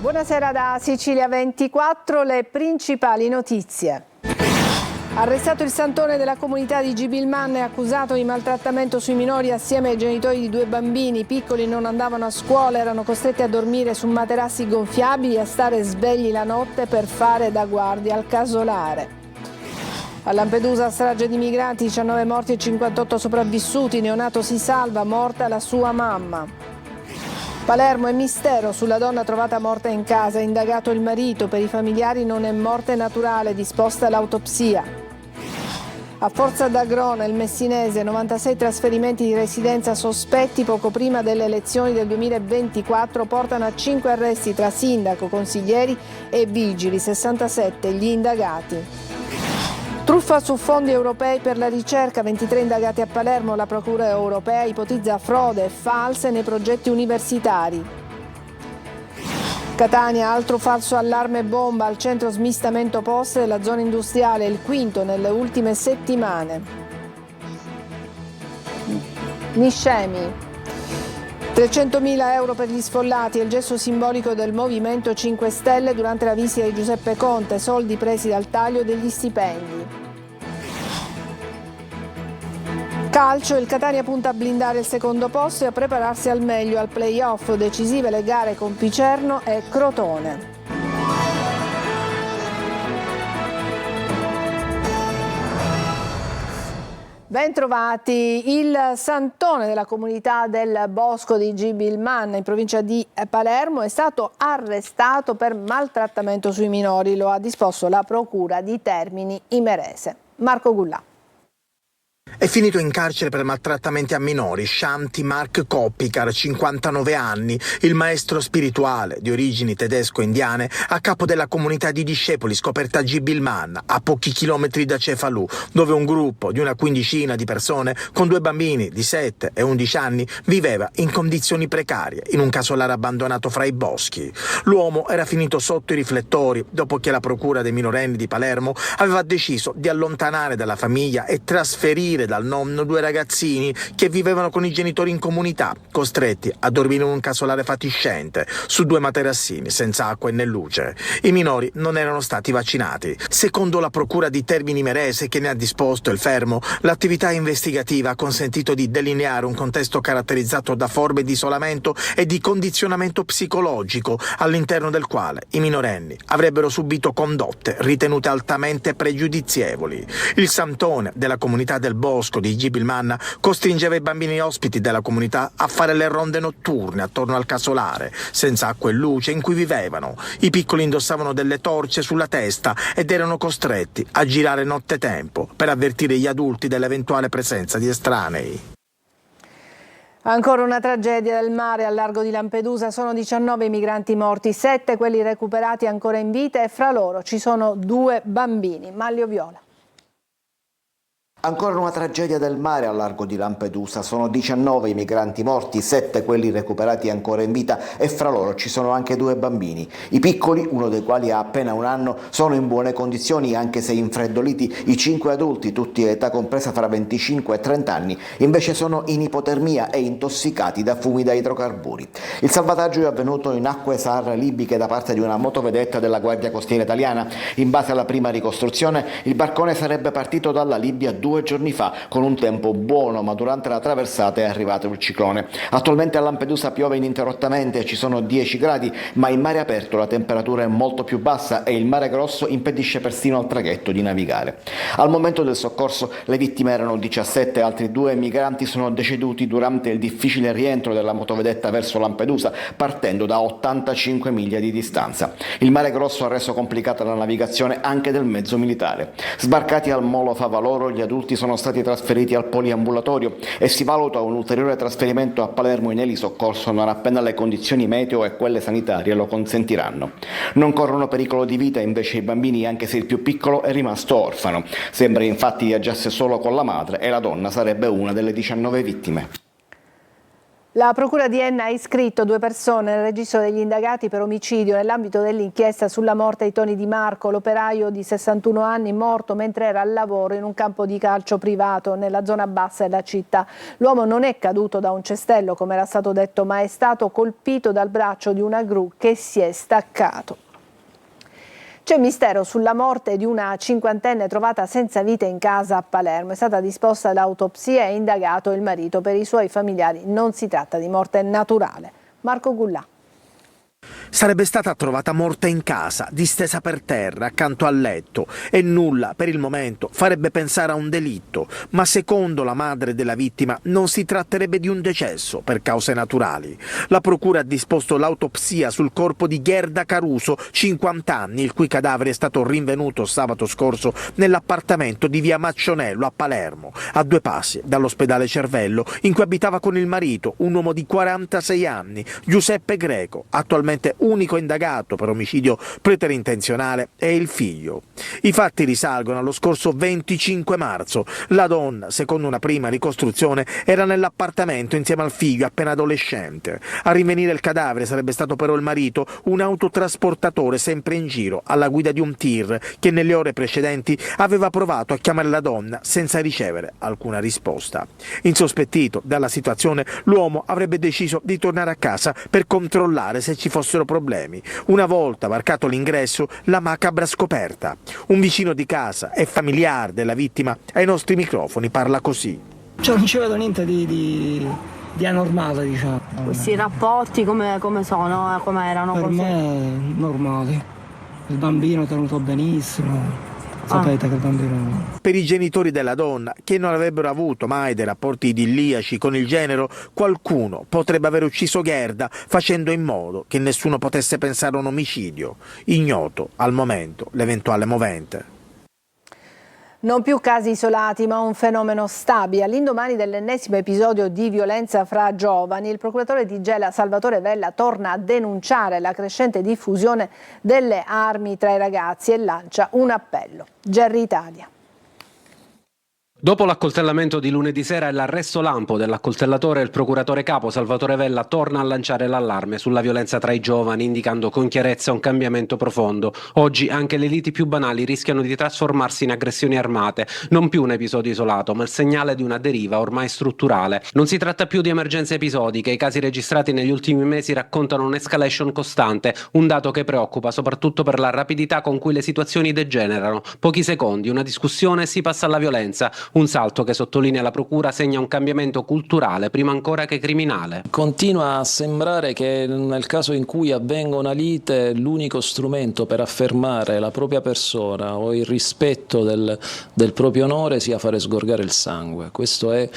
Buonasera da Sicilia 24, le principali notizie. Arrestato il santone della comunità di Gibilman e accusato di maltrattamento sui minori assieme ai genitori di 2 bambini. I piccoli non andavano a scuola, erano costretti a dormire su materassi gonfiabili e a stare svegli la notte per fare da guardia al casolare. A Lampedusa, strage di migranti, 19 morti e 58 sopravvissuti, neonato si salva, morta la sua mamma. Palermo è mistero sulla donna trovata morta in casa, indagato il marito, per i familiari non è morte naturale, disposta l'autopsia. A Forza d'Agrona, il Messinese, 96 trasferimenti di residenza sospetti poco prima delle elezioni del 2024 portano a 5 arresti tra sindaco, consiglieri e vigili, 67 gli indagati. Truffa su fondi europei per la ricerca, 23 indagati a Palermo, la Procura europea ipotizza frode false nei progetti universitari. Catania, altro falso allarme bomba al centro smistamento poste della zona industriale, il quinto nelle ultime settimane. Niscemi. 300.000 euro per gli sfollati è il gesto simbolico del Movimento 5 Stelle durante la visita di Giuseppe Conte, soldi presi dal taglio degli stipendi. Calcio, il Catania punta a blindare il secondo posto e a prepararsi al meglio al play-off, decisive le gare con Picerno e Crotone. Bentrovati. Il santone della comunità del Bosco di Gibilman in provincia di Palermo è stato arrestato per maltrattamento sui minori, lo ha disposto la Procura di Termini Imerese. Marco Gullà. È finito in carcere per maltrattamenti a minori Shanti Mark Koppicar, 59 anni, il maestro spirituale di origini tedesco-indiane a capo della comunità di discepoli scoperta a Gibilman, a pochi chilometri da Cefalù, dove un gruppo di una quindicina di persone con 2 bambini di 7 e 11 anni viveva in condizioni precarie in un casolare abbandonato fra i boschi. L'uomo era finito sotto i riflettori dopo che la Procura dei minorenni di Palermo aveva deciso di allontanare dalla famiglia e trasferire dal nonno 2 ragazzini che vivevano con i genitori in comunità, costretti a dormire in un casolare fatiscente su 2 materassini senza acqua e né luce. I minori non erano stati vaccinati. Secondo la Procura di Termini Imerese, che ne ha disposto il fermo, l'attività investigativa ha consentito di delineare un contesto caratterizzato da forme di isolamento e di condizionamento psicologico, all'interno del quale i minorenni avrebbero subito condotte ritenute altamente pregiudizievoli. Il santone della comunità del Bosco di Gibilman costringeva i bambini ospiti della comunità a fare le ronde notturne attorno al casolare, senza acqua e luce, in cui vivevano. I piccoli indossavano delle torce sulla testa ed erano costretti a girare nottetempo per avvertire gli adulti dell'eventuale presenza di estranei. Ancora una tragedia del mare al largo di Lampedusa, sono 19 i migranti morti, 7 quelli recuperati ancora in vita e fra loro ci sono 2 bambini. Maglio Viola. Ancora una tragedia del mare al largo di Lampedusa, sono 19 i migranti morti, 7 quelli recuperati ancora in vita e fra loro ci sono anche 2 bambini. I piccoli, uno dei quali ha appena 1 anno, sono in buone condizioni anche se infreddoliti. I 5 adulti, tutti a età compresa fra 25 e 30 anni, invece sono in ipotermia e intossicati da fumi da idrocarburi. Il salvataggio è avvenuto in acque Sahara libiche da parte di una motovedetta della Guardia Costiera italiana. In base alla prima ricostruzione, il barcone sarebbe partito dalla Libia 2 giorni fa con un tempo buono, ma durante la traversata è arrivato il ciclone. Attualmente a Lampedusa piove ininterrottamente, ci sono 10 gradi, ma in mare aperto la temperatura è molto più bassa e il mare grosso impedisce persino al traghetto di navigare. Al momento del soccorso le vittime erano 17, altri 2 migranti sono deceduti durante il difficile rientro della motovedetta verso Lampedusa, partendo da 85 miglia di distanza. Il mare grosso ha reso complicata la navigazione anche del mezzo militare. Sbarcati al Molo Favaloro, gli adulti sono stati trasferiti al poliambulatorio e si valuta un ulteriore trasferimento a Palermo in elisoccorso non appena le condizioni meteo e quelle sanitarie lo consentiranno. Non corrono pericolo di vita invece i bambini, anche se il più piccolo è rimasto orfano. Sembra infatti viaggiasse solo con la madre e la donna sarebbe una delle 19 vittime. La Procura di Enna ha iscritto 2 persone nel registro degli indagati per omicidio nell'ambito dell'inchiesta sulla morte di Toni Di Marco, l'operaio di 61 anni morto mentre era al lavoro in un campo di calcio privato nella zona bassa della città. L'uomo non è caduto da un cestello, come era stato detto, ma è stato colpito dal braccio di una gru che si è staccato. C'è mistero sulla morte di una cinquantenne trovata senza vita in casa a Palermo. È stata disposta l'autopsia e indagato il marito. Per i suoi familiari non si tratta di morte naturale. Marco Gullà. Sarebbe stata trovata morta in casa, distesa per terra, accanto al letto, e nulla, per il momento, farebbe pensare a un delitto, ma secondo la madre della vittima non si tratterebbe di un decesso per cause naturali. La procura ha disposto l'autopsia sul corpo di Gherda Caruso, 50 anni, il cui cadavere è stato rinvenuto sabato scorso nell'appartamento di via Maccionello a Palermo, a 2 passi dall'ospedale Cervello, in cui abitava con il marito, un uomo di 46 anni, Giuseppe Greco, attualmente unico indagato per omicidio preterintenzionale, è il figlio. I fatti risalgono allo scorso 25 marzo. La donna, secondo una prima ricostruzione, era nell'appartamento insieme al figlio appena adolescente. A rinvenire il cadavere sarebbe stato però il marito, un autotrasportatore sempre in giro alla guida di un tir che nelle ore precedenti aveva provato a chiamare la donna senza ricevere alcuna risposta. Insospettito dalla situazione, l'uomo avrebbe deciso di tornare a casa per controllare se ci fossero problemi. Una volta varcato l'ingresso, la macabra scoperta. Un vicino di casa e familiare della vittima ai nostri microfoni parla così. Cioè, non ci vedo niente di anormale, diciamo. Questi rapporti come sono, come erano? Per me normali. Il bambino è tenuto benissimo. Sapete che il bambino... Per i genitori della donna, che non avrebbero avuto mai dei rapporti idilliaci con il genero, qualcuno potrebbe aver ucciso Gherda facendo in modo che nessuno potesse pensare a un omicidio. Ignoto al momento l'eventuale movente. Non più casi isolati, ma un fenomeno stabile. All'indomani dell'ennesimo episodio di violenza fra giovani, il procuratore di Gela Salvatore Vella torna a denunciare la crescente diffusione delle armi tra i ragazzi e lancia un appello. Gerry Italia. Dopo l'accoltellamento di lunedì sera e l'arresto lampo dell'accoltellatore, il procuratore capo Salvatore Vella torna a lanciare l'allarme sulla violenza tra i giovani, indicando con chiarezza un cambiamento profondo. Oggi anche le liti più banali rischiano di trasformarsi in aggressioni armate, non più un episodio isolato, ma il segnale di una deriva ormai strutturale. Non si tratta più di emergenze episodiche, i casi registrati negli ultimi mesi raccontano un'escalation costante, un dato che preoccupa soprattutto per la rapidità con cui le situazioni degenerano. Pochi secondi, una discussione, si passa alla violenza. Un salto che, sottolinea la procura, segna un cambiamento culturale prima ancora che criminale. Continua a sembrare che nel caso in cui avvenga una lite l'unico strumento per affermare la propria persona o il rispetto del proprio onore sia fare sgorgare il sangue. Questo è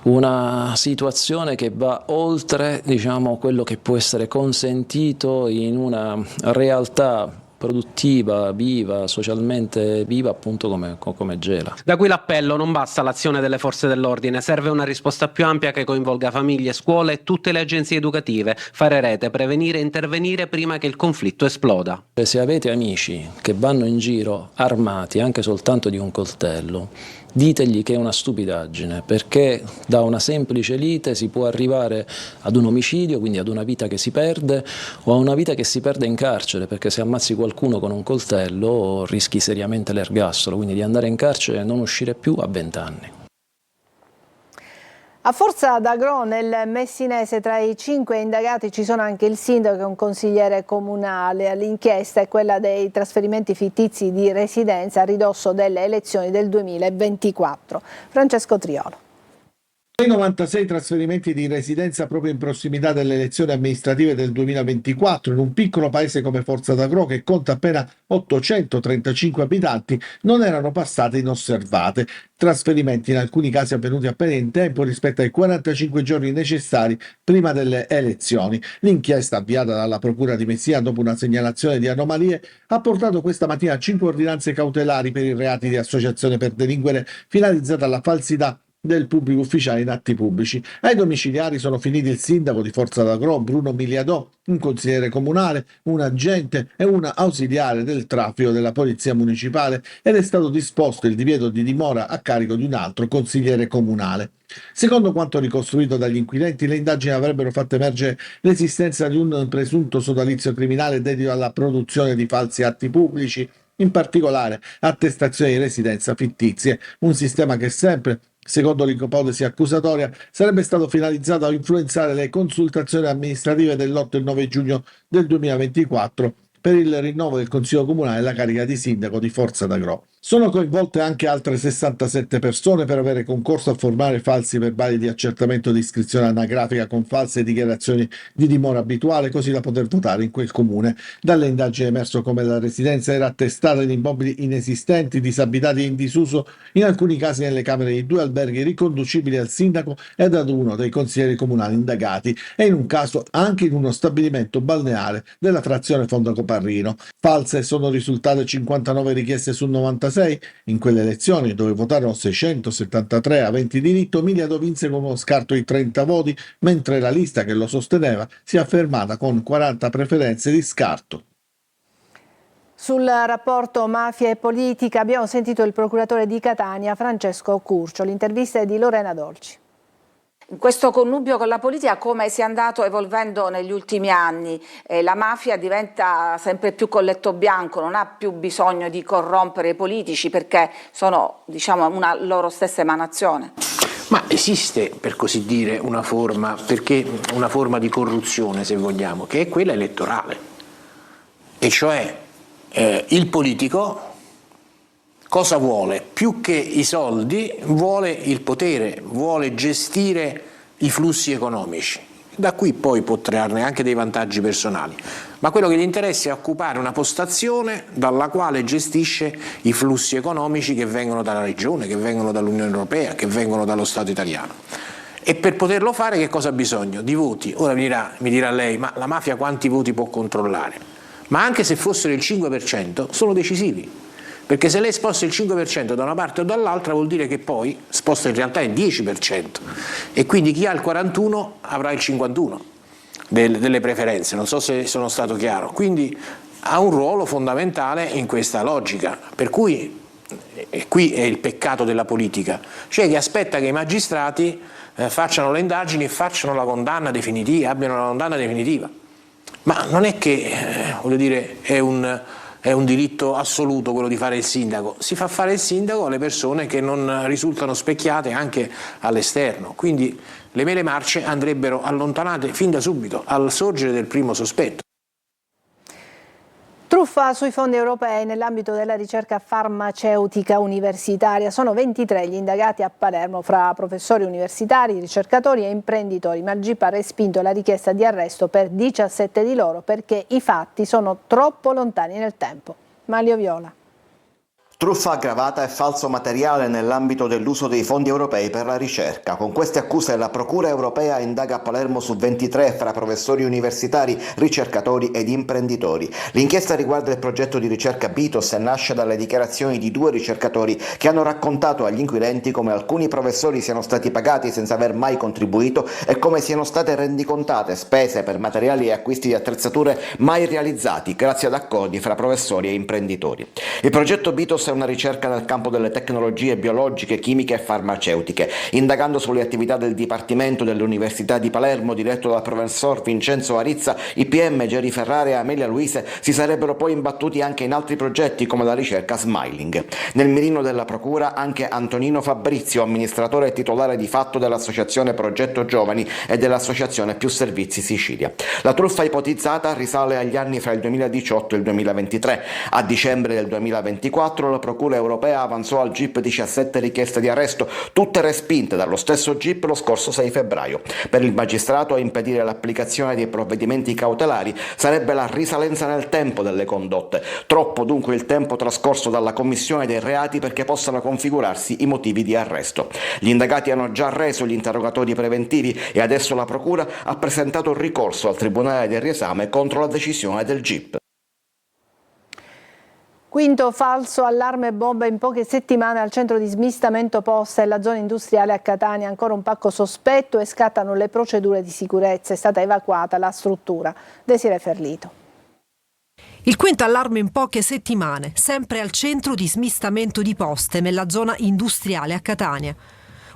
una situazione che va oltre, diciamo, quello che può essere consentito in una realtà produttiva, viva, socialmente viva, appunto come Gela. Da qui l'appello: non basta l'azione delle forze dell'ordine, serve una risposta più ampia che coinvolga famiglie, scuole e tutte le agenzie educative. Fare rete, prevenire e intervenire prima che il conflitto esploda. Se avete amici che vanno in giro armati anche soltanto di un coltello, ditegli che è una stupidaggine, perché da una semplice lite si può arrivare ad un omicidio, quindi ad una vita che si perde, o a una vita che si perde in carcere, perché se ammazzi qualcuno con un coltello rischi seriamente l'ergastolo, quindi di andare in carcere e non uscire più a 20 anni. A Forza d'Agro, nel Messinese, tra i 5 indagati ci sono anche il sindaco e un consigliere comunale. L'inchiesta è quella dei trasferimenti fittizi di residenza a ridosso delle elezioni del 2024. Francesco Triolo. 96 trasferimenti di residenza proprio in prossimità delle elezioni amministrative del 2024 in un piccolo paese come Forza d'Agro, che conta appena 835 abitanti, non erano passate inosservate. Trasferimenti in alcuni casi avvenuti appena in tempo rispetto ai 45 giorni necessari prima delle elezioni. L'inchiesta, avviata dalla Procura di Messina dopo una segnalazione di anomalie, ha portato questa mattina a 5 ordinanze cautelari per i reati di associazione per delinquere finalizzata alla falsità del pubblico ufficiale in atti pubblici. Ai domiciliari sono finiti il sindaco di Forza d'Agro, Bruno Miliadò, un consigliere comunale, un agente e un ausiliare del traffico della polizia municipale ed è stato disposto il divieto di dimora a carico di un altro consigliere comunale. Secondo quanto ricostruito dagli inquirenti, le indagini avrebbero fatto emergere l'esistenza di un presunto sodalizio criminale dedito alla produzione di falsi atti pubblici, in particolare attestazioni di residenza fittizie, un sistema che sempre, secondo l'ipotesi accusatoria, sarebbe stato finalizzato a influenzare le consultazioni amministrative dell'8 e 9 giugno del 2024 per il rinnovo del Consiglio Comunale alla carica di sindaco di Forza d'Agro. Sono coinvolte anche altre 67 persone per avere concorso a formare falsi verbali di accertamento di iscrizione anagrafica con false dichiarazioni di dimora abituale, così da poter votare in quel comune. Dalle indagini è emerso come la residenza era attestata in immobili inesistenti, disabitati e in disuso, in alcuni casi nelle camere di 2 alberghi riconducibili al sindaco ed ad uno dei consiglieri comunali indagati, e in un caso anche in uno stabilimento balneare della frazione Fondacoparrino. False sono risultate 59 richieste su 96. In quelle elezioni, dove votarono 673 aventi diritto, Miliadò vinse con uno scarto di 30 voti, mentre la lista che lo sosteneva si è affermata con 40 preferenze di scarto. Sul rapporto mafia e politica abbiamo sentito il procuratore di Catania, Francesco Curcio. L'intervista è di Lorena Dolci. In questo connubio con la politica, come si è andato evolvendo negli ultimi anni, la mafia diventa sempre più colletto bianco, non ha più bisogno di corrompere i politici perché sono, diciamo, una loro stessa emanazione. Ma esiste, per così dire, una forma di corruzione, se vogliamo, che è quella elettorale, e cioè il politico cosa vuole? Più che i soldi, vuole il potere, vuole gestire i flussi economici. Da qui poi può trarne anche dei vantaggi personali. Ma quello che gli interessa è occupare una postazione dalla quale gestisce i flussi economici che vengono dalla regione, che vengono dall'Unione Europea, che vengono dallo Stato italiano. E per poterlo fare che cosa ha bisogno? Di voti. Ora mi dirà lei, ma la mafia quanti voti può controllare? Ma anche se fossero il 5% sono decisivi. Perché se lei sposta il 5% da una parte o dall'altra vuol dire che poi sposta in realtà il 10%, e quindi chi ha il 41 avrà il 51 delle preferenze, non so se sono stato chiaro, quindi ha un ruolo fondamentale in questa logica, per cui e qui è il peccato della politica, cioè che aspetta che i magistrati facciano le indagini e facciano la condanna definitiva, abbiano la condanna definitiva, ma non è che voglio dire è un diritto assoluto quello di fare il sindaco, si fa fare il sindaco alle persone che non risultano specchiate anche all'esterno, quindi le mele marce andrebbero allontanate fin da subito, al sorgere del primo sospetto. Truffa sui fondi europei nell'ambito della ricerca farmaceutica universitaria. Sono 23 gli indagati a Palermo fra professori universitari, ricercatori e imprenditori, ma il GIP ha respinto la richiesta di arresto per 17 di loro perché i fatti sono troppo lontani nel tempo. Manlio Viola. Truffa aggravata e falso materiale nell'ambito dell'uso dei fondi europei per la ricerca. Con queste accuse la Procura europea indaga a Palermo su 23 fra professori universitari, ricercatori ed imprenditori. L'inchiesta riguarda il progetto di ricerca BITOS e nasce dalle dichiarazioni di 2 ricercatori che hanno raccontato agli inquirenti come alcuni professori siano stati pagati senza aver mai contribuito e come siano state rendicontate spese per materiali e acquisti di attrezzature mai realizzati grazie ad accordi fra professori e imprenditori. Il progetto BITOS è una ricerca nel campo delle tecnologie biologiche, chimiche e farmaceutiche. Indagando sulle attività del Dipartimento dell'Università di Palermo diretto dal professor Vincenzo Arizza, i PM Geri Ferrara e Amelia Luise si sarebbero poi imbattuti anche in altri progetti come la ricerca Smiling. Nel mirino della procura anche Antonino Fabrizio, amministratore e titolare di fatto dell'associazione Progetto Giovani e dell'associazione Più Servizi Sicilia. La truffa ipotizzata risale agli anni fra il 2018 e il 2023. A dicembre del 2024 la Procura europea avanzò al GIP 17 richieste di arresto, tutte respinte dallo stesso GIP lo scorso 6 febbraio. Per il magistrato a impedire l'applicazione dei provvedimenti cautelari sarebbe la risalenza nel tempo delle condotte, troppo dunque il tempo trascorso dalla commissione dei reati perché possano configurarsi i motivi di arresto. Gli indagati hanno già reso gli interrogatori preventivi e adesso la Procura ha presentato un ricorso al Tribunale del riesame contro la decisione del GIP. Quinto falso allarme bomba in poche settimane al centro di smistamento posta e la zona industriale a Catania. Ancora un pacco sospetto e scattano le procedure di sicurezza. È stata evacuata la struttura. Desiree Ferlito. Il quinto allarme in poche settimane, sempre al centro di smistamento di poste nella zona industriale a Catania.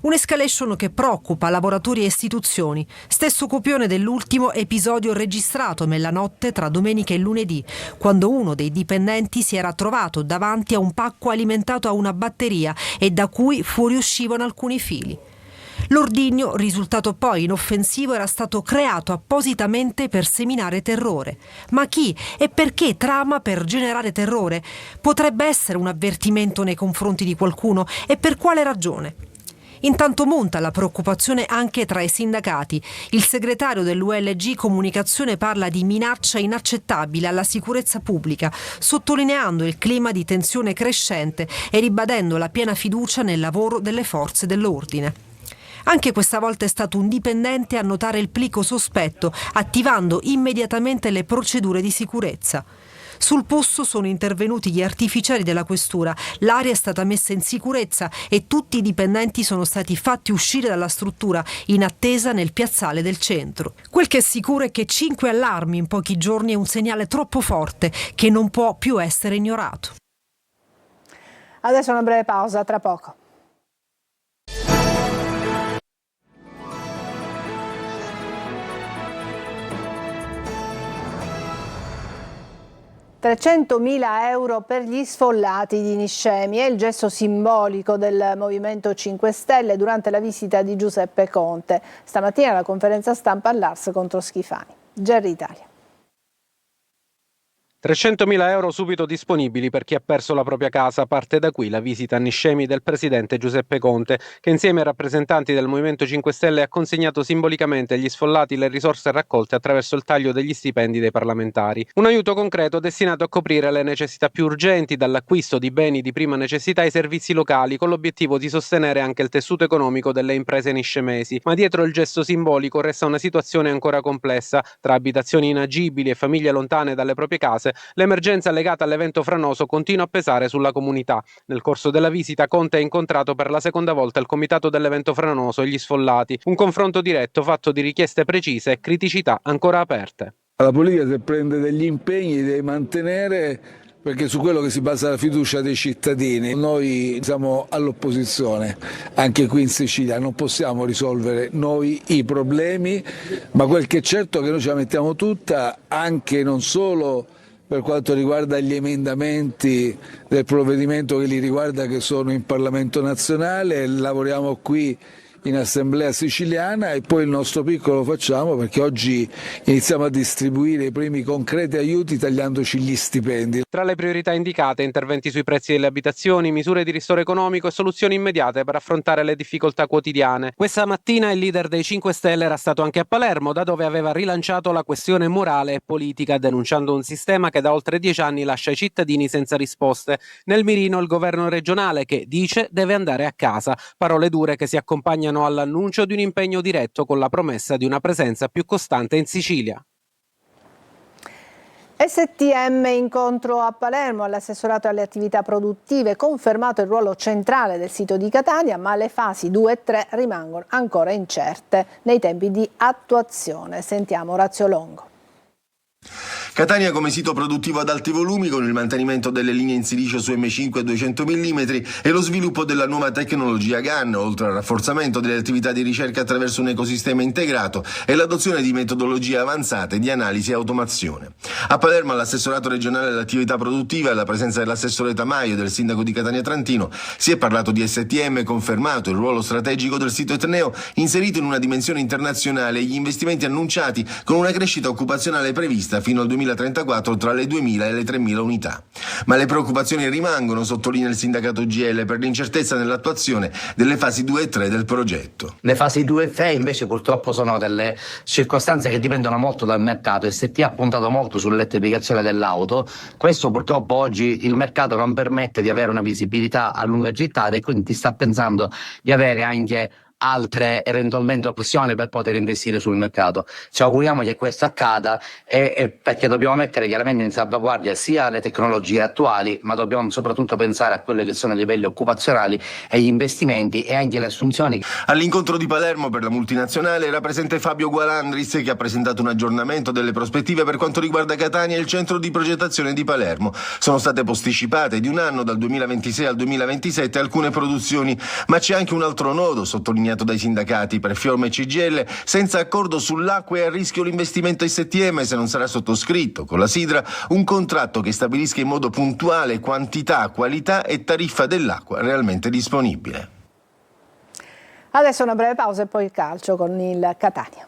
Un'escalation che preoccupa lavoratori e istituzioni, stesso copione dell'ultimo episodio registrato nella notte tra domenica e lunedì, quando uno dei dipendenti si era trovato davanti a un pacco alimentato a una batteria e da cui fuoriuscivano alcuni fili. L'ordigno, risultato poi inoffensivo, era stato creato appositamente per seminare terrore. Ma chi e perché trama per generare terrore? Potrebbe essere un avvertimento nei confronti di qualcuno e per quale ragione? Intanto monta la preoccupazione anche tra i sindacati. Il segretario dell'ULG Comunicazione parla di minaccia inaccettabile alla sicurezza pubblica, sottolineando il clima di tensione crescente e ribadendo la piena fiducia nel lavoro delle forze dell'ordine. Anche questa volta è stato un dipendente a notare il plico sospetto, attivando immediatamente le procedure di sicurezza. Sul posto sono intervenuti gli artificieri della questura, l'area è stata messa in sicurezza e tutti i dipendenti sono stati fatti uscire dalla struttura in attesa nel piazzale del centro. Quel che è sicuro è che 5 allarmi in pochi giorni è un segnale troppo forte che non può più essere ignorato. Adesso una breve pausa, tra poco. €300.000 per gli sfollati di Niscemi è il gesto simbolico del Movimento 5 Stelle durante la visita di Giuseppe Conte. Stamattina alla conferenza stampa all'Ars contro Schifani. Gerry Italia. €300.000 subito disponibili per chi ha perso la propria casa. Parte da qui la visita a Niscemi del presidente Giuseppe Conte, che insieme ai rappresentanti del Movimento 5 Stelle ha consegnato simbolicamente agli sfollati le risorse raccolte attraverso il taglio degli stipendi dei parlamentari. Un aiuto concreto destinato a coprire le necessità più urgenti, dall'acquisto di beni di prima necessità ai servizi locali, con l'obiettivo di sostenere anche il tessuto economico delle imprese niscemesi. Ma dietro il gesto simbolico resta una situazione ancora complessa. Tra abitazioni inagibili e famiglie lontane dalle proprie case, l'emergenza legata all'evento franoso continua a pesare sulla comunità. Nel corso della visita Conte ha incontrato per la seconda volta il comitato dell'evento franoso e gli sfollati. Un confronto diretto fatto di richieste precise e criticità ancora aperte. La politica, se prende degli impegni, deve mantenere, perché su quello che si basa la fiducia dei cittadini. Noi siamo all'opposizione, anche qui in Sicilia, non possiamo risolvere noi i problemi, ma quel che è certo è che noi ce la mettiamo tutta, anche non solo per quanto riguarda gli emendamenti del provvedimento che li riguarda, che sono in Parlamento nazionale, lavoriamo qui in Assemblea siciliana e poi il nostro piccolo facciamo, perché oggi iniziamo a distribuire i primi concreti aiuti tagliandoci gli stipendi. Tra le priorità indicate, interventi sui prezzi delle abitazioni, misure di ristoro economico e soluzioni immediate per affrontare le difficoltà quotidiane. Questa mattina il leader dei 5 Stelle era stato anche a Palermo, da dove aveva rilanciato la questione morale e politica, denunciando un sistema che da oltre 10 anni lascia i cittadini senza risposte. Nel mirino il governo regionale che, dice, deve andare a casa. Parole dure che si accompagnano all'annuncio di un impegno diretto con la promessa di una presenza più costante in Sicilia. STM incontro a Palermo all'assessorato alle attività produttive, confermato il ruolo centrale del sito di Catania, ma le fasi 2 e 3 rimangono ancora incerte nei tempi di attuazione. Sentiamo Orazio Longo. Catania come sito produttivo ad alti volumi, con il mantenimento delle linee in silicio su M5 200 mm e lo sviluppo della nuova tecnologia GAN, oltre al rafforzamento delle attività di ricerca attraverso un ecosistema integrato e l'adozione di metodologie avanzate di analisi e automazione. A Palermo, all'assessorato regionale alle attività produttive, alla presenza dell'assessore Tamaio e del sindaco di Catania Trantino, si è parlato di STM, confermato il ruolo strategico del sito etneo, inserito in una dimensione internazionale e gli investimenti annunciati, con una crescita occupazionale prevista fino al 2034 tra le 2.000 e le 3.000 unità. Ma le preoccupazioni rimangono, sottolinea il sindacato GL, per l'incertezza nell'attuazione delle fasi 2 e 3 del progetto. Le fasi 2 e 3 invece purtroppo sono delle circostanze che dipendono molto dal mercato. ST ha puntato molto sull'elettrificazione dell'auto. Questo purtroppo oggi il mercato non permette di avere una visibilità a lunga gittata e quindi sta pensando di avere anche altre eventualmente opzioni per poter investire sul mercato. Ci auguriamo che questo accada perché dobbiamo mettere chiaramente in salvaguardia sia le tecnologie attuali, ma dobbiamo soprattutto pensare a quelli che sono i livelli occupazionali e gli investimenti e anche le assunzioni. All'incontro di Palermo per la multinazionale era presente Fabio Gualandris, che ha presentato un aggiornamento delle prospettive per quanto riguarda Catania e il centro di progettazione di Palermo. Sono state posticipate di un anno, dal 2026 al 2027, alcune produzioni, ma c'è anche un altro nodo sottolineato dai sindacati per Fiorme e CGIL: senza accordo sull'acqua è a rischio l'investimento STM se non sarà sottoscritto con la Sidra un contratto che stabilisca in modo puntuale quantità, qualità e tariffa dell'acqua realmente disponibile. Adesso una breve pausa e poi il calcio con il Catania.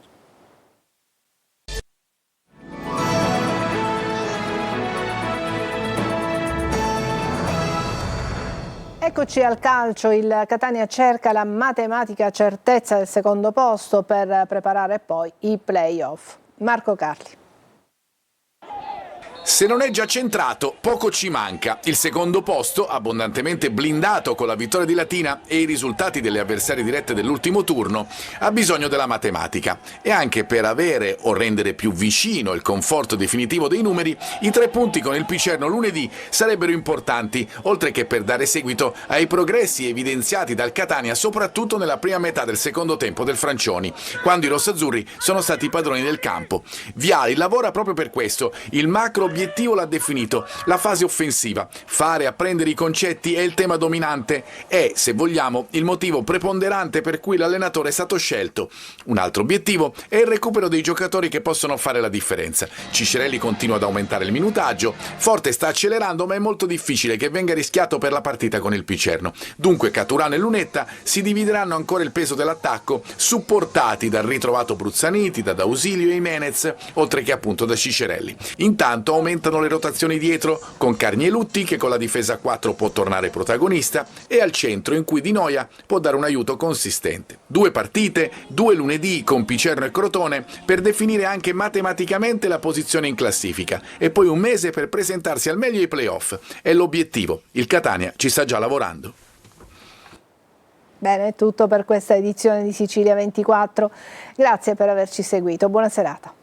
Eccoci al calcio, il Catania cerca la matematica certezza del secondo posto per preparare poi i play-off. Marco Carli. Se non è già centrato, poco ci manca. Il secondo posto, abbondantemente blindato con la vittoria di Latina e i risultati delle avversarie dirette dell'ultimo turno, ha bisogno della matematica. E anche per avere o rendere più vicino il conforto definitivo dei numeri, i 3 punti con il Picerno lunedì sarebbero importanti, oltre che per dare seguito ai progressi evidenziati dal Catania, soprattutto nella prima metà del secondo tempo del Francioni, quando i rossazzurri sono stati padroni del campo. Viali lavora proprio per questo. Il macro obiettivo l'ha definito: la fase offensiva. Fare apprendere i concetti è il tema dominante, è, se vogliamo, il motivo preponderante per cui l'allenatore è stato scelto. Un altro obiettivo è il recupero dei giocatori che possono fare la differenza. Ciccerelli continua ad aumentare il minutaggio, Forte sta accelerando, ma è molto difficile che venga rischiato per la partita con il Picerno. Dunque Caturano e Lunetta si divideranno ancora il peso dell'attacco, supportati dal ritrovato Bruzzaniti, da D'Ausilio e Jimenez, oltre che appunto da Ciccerelli. Intanto aumentano le rotazioni dietro, con Carnielutti che con la difesa a 4 può tornare protagonista, e al centro in cui Di Noia può dare un aiuto consistente. 2 partite, 2 lunedì con Picerno e Crotone per definire anche matematicamente la posizione in classifica, e poi un mese per presentarsi al meglio ai play-off. È l'obiettivo. Il Catania ci sta già lavorando. Bene, è tutto per questa edizione di Sicilia 24. Grazie per averci seguito. Buona serata.